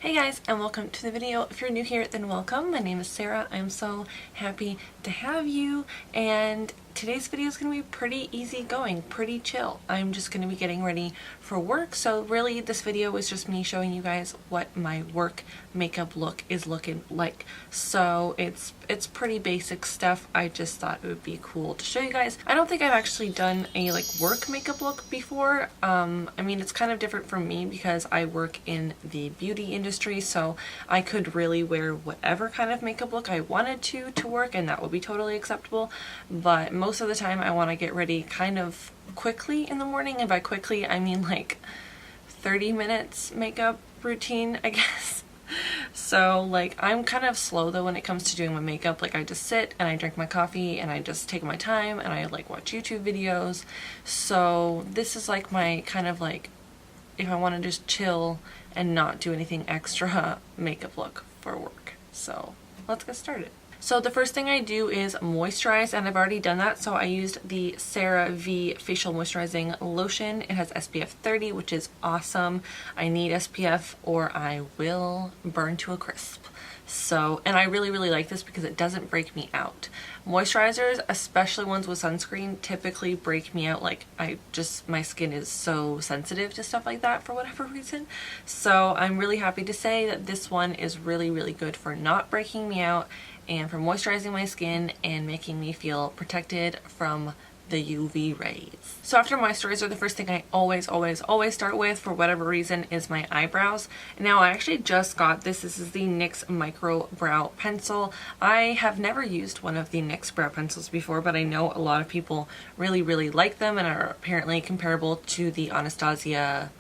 Hey guys, and welcome to the video. If you're new here, then welcome. My name is Sarah. I'm so happy to have you, and today's video is going to be pretty easy going, pretty chill. I'm just going to be getting ready for work, so really this video is just me showing you guys what my work makeup look is looking like. So it's pretty basic stuff. I just thought it would be cool to show you guys. I don't think I've actually done a work makeup look before. I mean, it's kind of different for me because I work in the beauty industry, so I could really wear whatever kind of makeup look I wanted to work, and that would be totally acceptable. But most of the time I want to get ready kind of quickly in the morning, and by quickly I mean like 30 minutes makeup routine, I guess. So I'm kind of slow though when it comes to doing my makeup. I just sit and I drink my coffee and I just take my time and I watch YouTube videos. So this is my kind of if I want to just chill and not do anything extra makeup look for work. So let's get started. So the first thing I do is moisturize, and I've already done that. So I used the CeraVe Facial Moisturizing Lotion. It has SPF 30, which is awesome. I need SPF or I will burn to a crisp. So, and I really like this because it doesn't break me out. Moisturizers, especially ones with sunscreen, typically break me out. My skin is so sensitive to stuff like that for whatever reason. So I'm really happy to say that this one is really good for not breaking me out and for moisturizing my skin and making me feel protected from the UV rays. So after moisturizer, the first thing I always start with, for whatever reason, is my eyebrows. Now I actually just got this. This is the NYX Micro Brow Pencil. I have never used one of the NYX brow pencils before, but I know a lot of people really like them and are apparently comparable to the Anastasia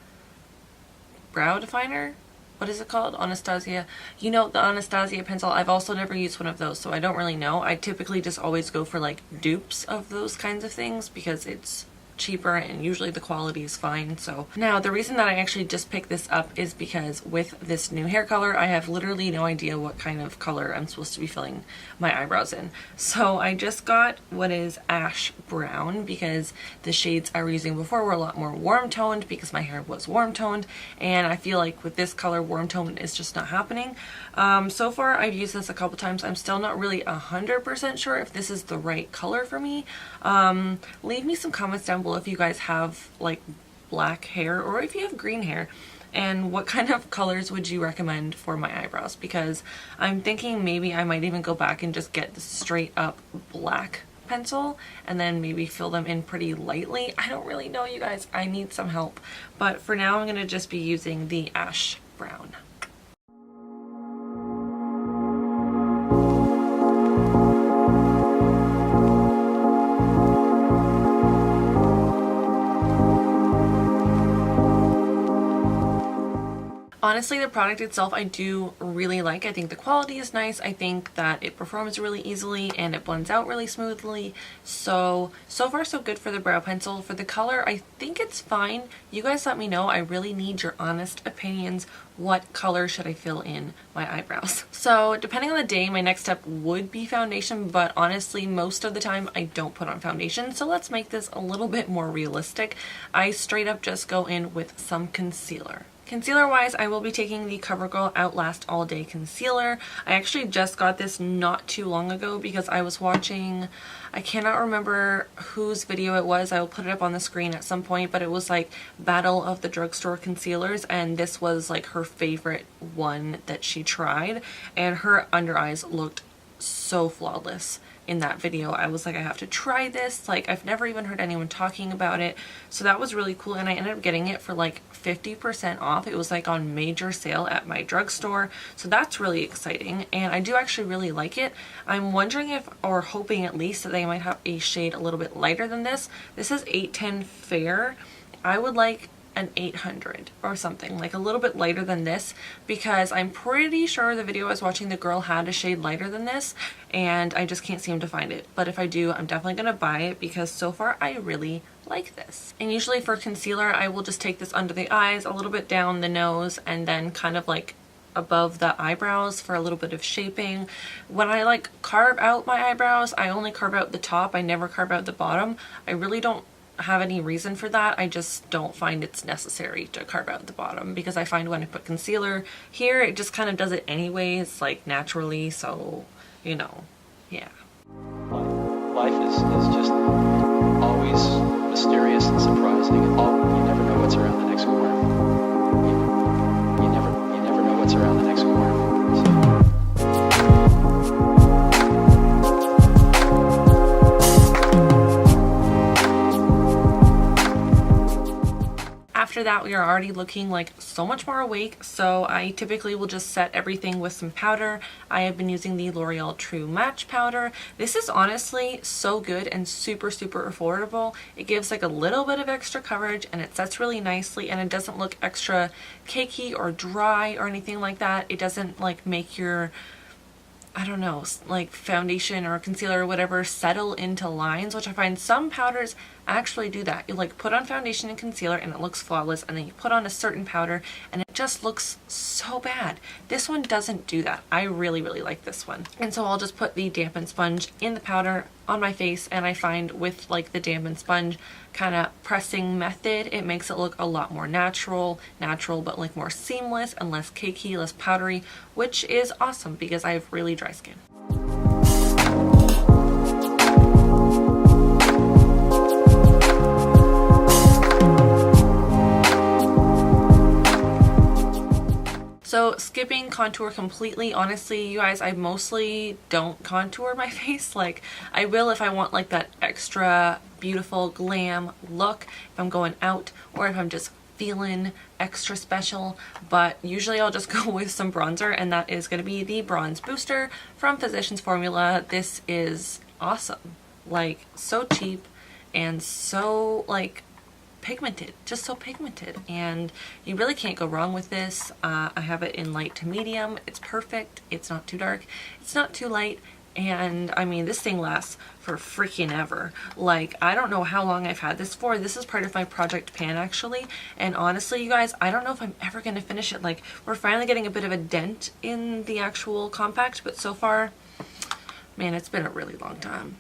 brow definer. What is it called? Anastasia. You know, the Anastasia pencil. I've also never used one of those, so I don't really know. I typically just always go for dupes of those kinds of things because it's cheaper and usually the quality is fine. So now the reason that I actually just picked this up is because with this new hair color, I have literally no idea what kind of color I'm supposed to be filling my eyebrows in. So I just got what is ash brown because the shades I were using before were a lot more warm toned because my hair was warm toned, and I feel like with this color, warm tone is just not happening. So far I've used this a couple times. I'm still not really 100% sure if this is the right color for me. Leave me some comments down below if you guys have black hair or if you have green hair, and what kind of colors would you recommend for my eyebrows, because I'm thinking maybe I might even go back and just get the straight up black pencil and then maybe fill them in pretty lightly. I don't really know, you guys. I need some help, but for now I'm going to just be using the ash brown. Honestly, the product itself I do really like. I think the quality is nice. I think that it performs really easily and it blends out really smoothly. So far so good for the brow pencil. For the color, I think it's fine. You guys let me know. I really need your honest opinions. What color should I fill in my eyebrows? So depending on the day, my next step would be foundation, but honestly, most of the time I don't put on foundation. So let's make this a little bit more realistic. I straight up just go in with some concealer. Concealer wise, I will be taking the CoverGirl Outlast All Day Concealer. I actually just got this not too long ago because I was watching, I cannot remember whose video it was. I will put it up on the screen at some point, but it was Battle of the Drugstore Concealers, and this was her favorite one that she tried, and her under eyes looked so flawless in that video. I was I have to try this. I've never even heard anyone talking about it. So that was really cool, and I ended up getting it for 50% off. It was on major sale at my drugstore. So that's really exciting, and I do actually really like it. I'm wondering if, or hoping at least, that they might have a shade a little bit lighter than this. This is 810 Fair. I would like an 800 or something, a little bit lighter than this, because I'm pretty sure the video I was watching, the girl had a shade lighter than this, and I just can't seem to find it. But if I do, I'm definitely gonna buy it because so far I really like this. And usually for concealer, I will just take this under the eyes, a little bit down the nose, and then kind of above the eyebrows for a little bit of shaping. When I carve out my eyebrows, I only carve out the top. I never carve out the bottom. I really don't have any reason for that. I just don't find it's necessary to carve out the bottom, because I find when I put concealer here, it just kind of does it anyways, like naturally, so, you know, yeah. Life is just always mysterious and surprising. You never know what's around the next corner. You never know what's around the next corner. After that, we are already looking like so much more awake, so I typically will just set everything with some powder. I have been using the L'Oreal True Match powder. This is honestly so good and super affordable. It gives like a little bit of extra coverage, and it sets really nicely, and it doesn't look extra cakey or dry or anything like that. It doesn't like make your, I don't know, like foundation or concealer or whatever settle into lines, which I find some powders actually do that. You like put on foundation and concealer and it looks flawless, and then you put on a certain powder and it just looks so bad. This one doesn't do that. I really like this one. And so I'll just put the dampened sponge in the powder on my face, and I find with like the dampened sponge kind of pressing method, it makes it look a lot more natural, but like more seamless and less cakey, less powdery, which is awesome because I have really dry skin. So skipping contour completely, honestly, you guys, I mostly don't contour my face. Like, I will if I want like that extra beautiful glam look, if I'm going out or if I'm just feeling extra special, but usually I'll just go with some bronzer, and that is going to be the Bronze Booster from Physicians Formula. This is awesome, like so cheap and so like pigmented, just so pigmented, and you really can't go wrong with this. I have it in light to medium. It's perfect. It's not too dark, it's not too light, and I mean, this thing lasts for freaking ever. Like, I don't know how long I've had this for. This is part of my project pan actually, and honestly, you guys, I don't know if I'm ever gonna finish it. Like, we're finally getting a bit of a dent in the actual compact, but so far, man, it's been a really long time.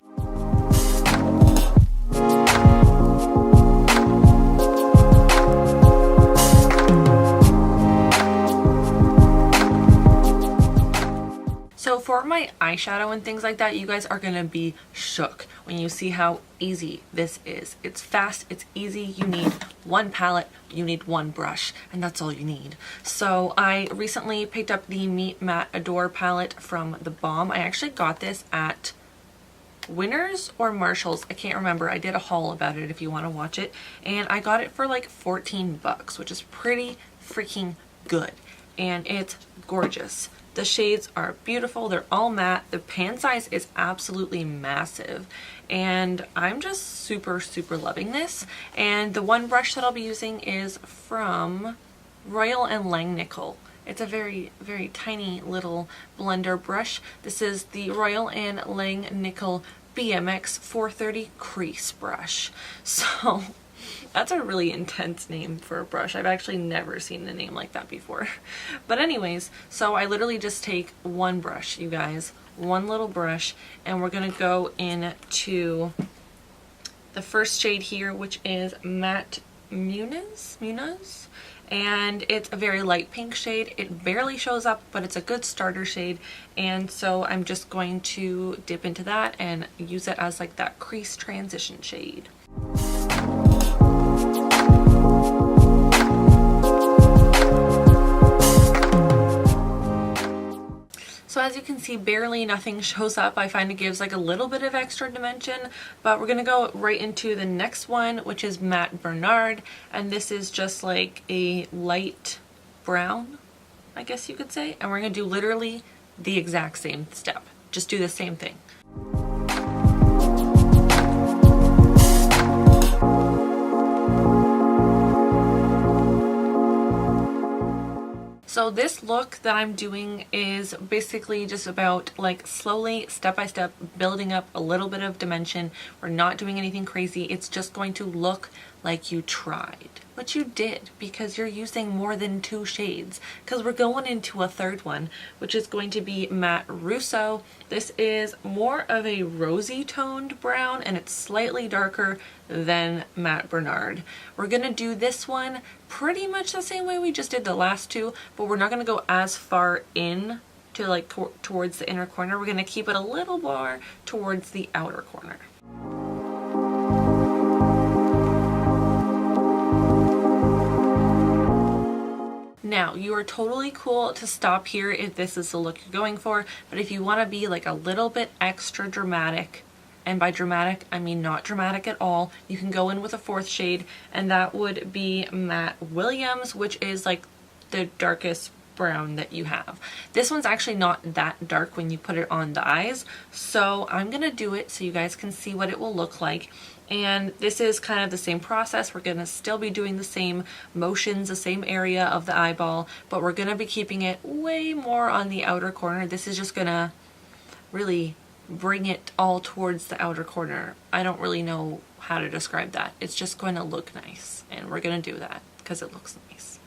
So for my eyeshadow and things like that, you guys are gonna be shook when you see how easy this is. It's fast, it's easy. You need one palette, you need one brush, and that's all you need. So I recently picked up the Meet Matte Adore palette from The Balm. I actually got this at Winners or Marshalls, I can't remember. I did a haul about it if you want to watch it, and I got it for like 14 bucks, which is pretty freaking good, and it's gorgeous. The shades are beautiful, they're all matte, the pan size is absolutely massive, and I'm just super loving this. And the one brush that I'll be using is from Royal & Langnickel. It's a very tiny little blender brush. This is the Royal & Langnickel BMX 430 crease brush. So that's a really intense name for a brush. I've actually never seen a name like that before. But anyways, so I literally just take one brush, you guys, one little brush, and we're gonna go into the first shade here, which is Matte Munoz, and it's a very light pink shade. It barely shows up, but it's a good starter shade, and so I'm just going to dip into that and use it as like that crease transition shade. So as you can see, barely nothing shows up. I find it gives like a little bit of extra dimension, but we're gonna go right into the next one, which is Matte Bernard, and this is just like a light brown, I guess you could say, and we're gonna do literally the exact same step. Just do the same thing. So this look that I'm doing is basically just about like slowly, step by step, building up a little bit of dimension. We're not doing anything crazy. It's just going to look like you tried. But you did, because you're using more than 2 shades, because we're going into a third one, which is going to be Matte Russo. This is more of a rosy toned brown, and it's slightly darker than Matte Bernard. We're gonna do this one pretty much the same way we just did the last two, but we're not gonna go as far in to like towards the inner corner. We're gonna keep it a little more towards the outer corner. Now, you are totally cool to stop here if this is the look you're going for, but if you want to be like a little bit extra dramatic, and by dramatic, I mean not dramatic at all, you can go in with a 4th shade, and that would be Matte Williams, which is like the darkest brown that you have. This one's actually not that dark when you put it on the eyes, so I'm gonna do it so you guys can see what it will look like. And this is kind of the same process. We're gonna still be doing the same motions, the same area of the eyeball, but we're gonna be keeping it way more on the outer corner. This is just gonna really bring it all towards the outer corner. I don't really know how to describe that. It's just going to look nice, and we're gonna do that because it looks nice.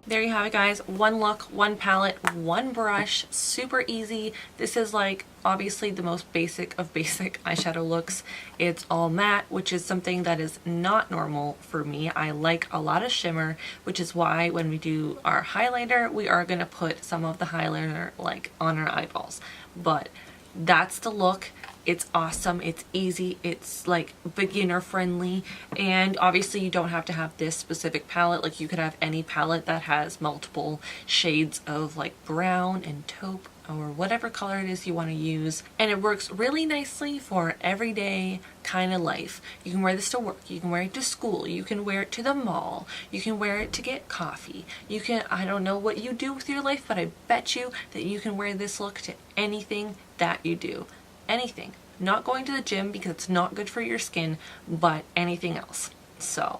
There you have it, guys. One look, one palette, one brush, super easy. This is like obviously the most basic of basic eyeshadow looks. It's all matte, which is something that is not normal for me. I like a lot of shimmer, which is why when we do our highlighter, we are gonna put some of the highlighter like on our eyeballs. But that's the look. It's awesome, it's easy, it's like beginner friendly, and obviously you don't have to have this specific palette. Like you could have any palette that has multiple shades of like brown and taupe or whatever color it is you want to use, and it works really nicely for everyday kind of life. You can wear this to work, you can wear it to school, you can wear it to the mall, you can wear it to get coffee, you can, I don't know what you do with your life, but I bet you that you can wear this look to anything that you do. Anything. Not going to the gym because it's not good for your skin, but anything else. So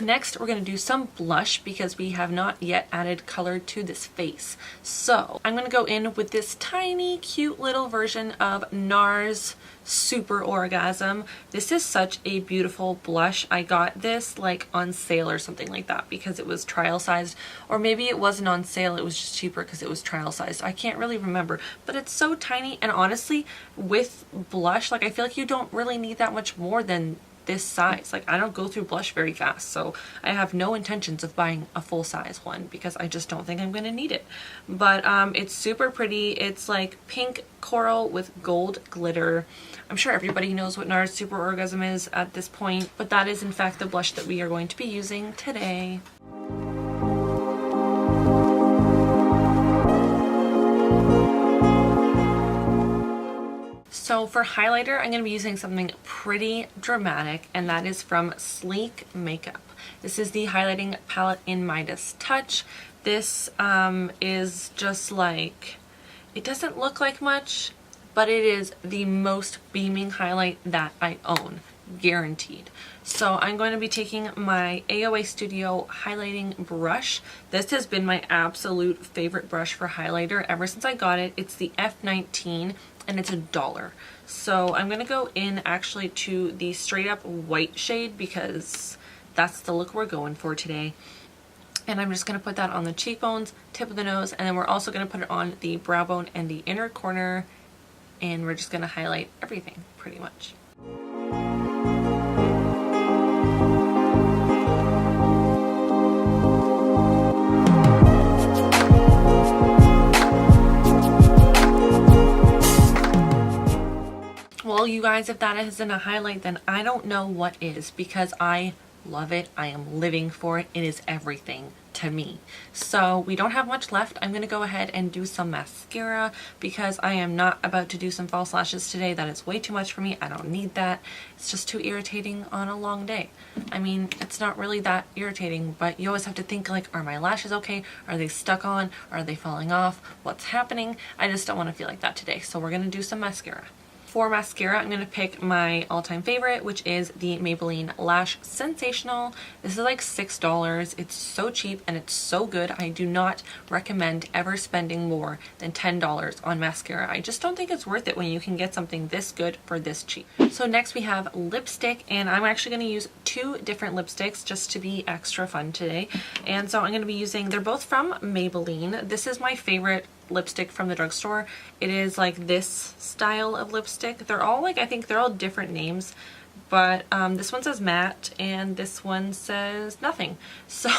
next we're going to do some blush because we have not yet added color to this face. So I'm going to go in with this tiny cute little version of NARS Super Orgasm. This is such a beautiful blush. I got this like on sale or something like that because it was trial sized, or maybe it wasn't on sale, it was just cheaper because it was trial sized. I can't really remember, but it's so tiny, and honestly with blush, like I feel like you don't really need that much more than this size. Like I don't go through blush very fast, so I have no intentions of buying a full size one because I just don't think I'm gonna need it. But it's super pretty. It's like pink coral with gold glitter. I'm sure everybody knows what NARS Super Orgasm is at this point, but that is in fact the blush that we are going to be using today. So for highlighter, I'm going to be using something pretty dramatic, and that is from Sleek Makeup. This is the highlighting palette in Midas Touch. This is just like, it doesn't look like much, but it is the most beaming highlight that I own, guaranteed. So I'm going to be taking my AOA Studio highlighting brush. This has been my absolute favorite brush for highlighter ever since I got it. It's the F19 and it's $1. So I'm going to go in actually to the straight up white shade because that's the look we're going for today. And I'm just going to put that on the cheekbones, tip of the nose, and then we're also going to put it on the brow bone and the inner corner, and we're just going to highlight everything pretty much. Well, you guys, if that isn't a highlight, then I don't know what is, because I love it. I am living for it. It is everything to me. So we don't have much left. I'm going to go ahead and do some mascara because I am not about to do some false lashes today. That is way too much for me. I don't need that. It's just too irritating on a long day. I mean, it's not really that irritating, but you always have to think like, are my lashes okay? Are they stuck on? Are they falling off? What's happening? I just don't want to feel like that today. So we're going to do some mascara. For mascara, I'm going to pick my all-time favorite, which is the Maybelline Lash Sensational. This is like $6. It's so cheap and it's so good. I do not recommend ever spending more than $10 on mascara. I just don't think it's worth it when you can get something this good for this cheap. So next we have lipstick, and I'm actually going to use 2 different lipsticks just to be extra fun today. And so I'm going to be using, they're both from Maybelline. This is my favorite lipstick from the drugstore. It is like this style of lipstick. They're all like, I think they're all different names, but this one says matte and this one says nothing. So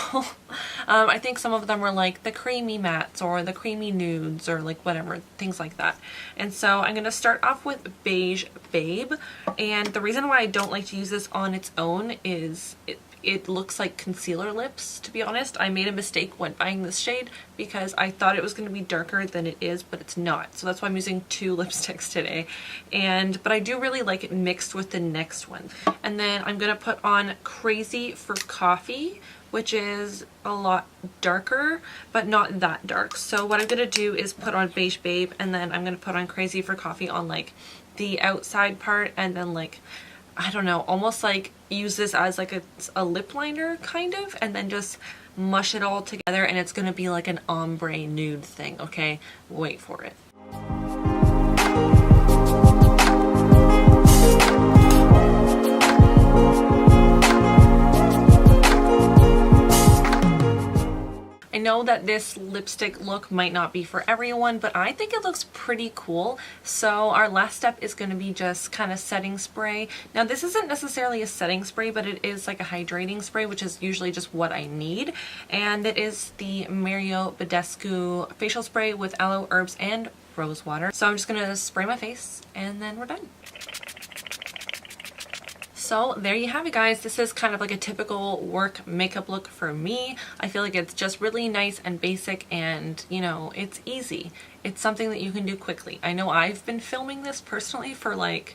I think some of them were like the creamy mattes or the creamy nudes or like whatever, things like that. And so I'm going to start off with Beige Babe, and the reason why I don't like to use this on its own is it looks like concealer lips, to be honest. I made a mistake when buying this shade because I thought it was going to be darker than it is, but it's not. So that's why I'm using 2 lipsticks today. But I do really like it mixed with the next one. And then I'm going to put on Crazy for Coffee, which is a lot darker, but not that dark. So what I'm going to do is put on Beige Babe, and then I'm going to put on Crazy for Coffee on like the outside part, and then like, I don't know, almost like use this as like a lip liner kind of, and then just mush it all together, and it's gonna be like an ombre nude thing, okay? Wait for it. I know that this lipstick look might not be for everyone, but I think it looks pretty cool. So our last step is going to be just kind of setting spray. Now this isn't necessarily a setting spray, but it is like a hydrating spray, which is usually just what I need. And it is the Mario Badescu facial spray with aloe, herbs, and rose water. So I'm just going to spray my face and then we're done. So there you have it, guys. This is kind of like a typical work makeup look for me. I feel like it's just really nice and basic, and you know, it's easy. It's something that you can do quickly. I know I've been filming this personally for like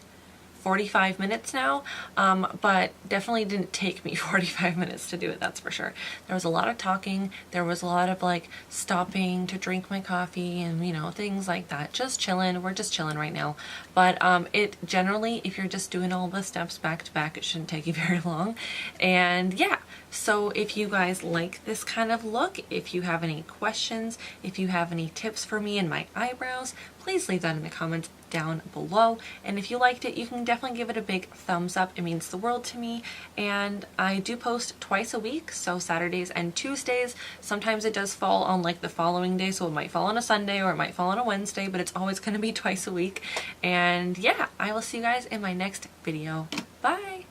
45 minutes now, but definitely didn't take me 45 minutes to do it, that's for sure. There was a lot of talking, there was a lot of like stopping to drink my coffee and you know, things like that. Just chilling, we're just chilling right now. But it generally, if you're just doing all the steps back to back, it shouldn't take you very long. And yeah, so if you guys like this kind of look, if you have any questions, if you have any tips for me and my eyebrows, please leave that in the comments down below. And if you liked it, you can definitely give it a big thumbs up. It means the world to me. And I do post twice a week, so Saturdays and Tuesdays. Sometimes it does fall on like the following day, so it might fall on a Sunday or it might fall on a Wednesday, but it's always going to be twice a week. And yeah, I will see you guys in my next video. Bye!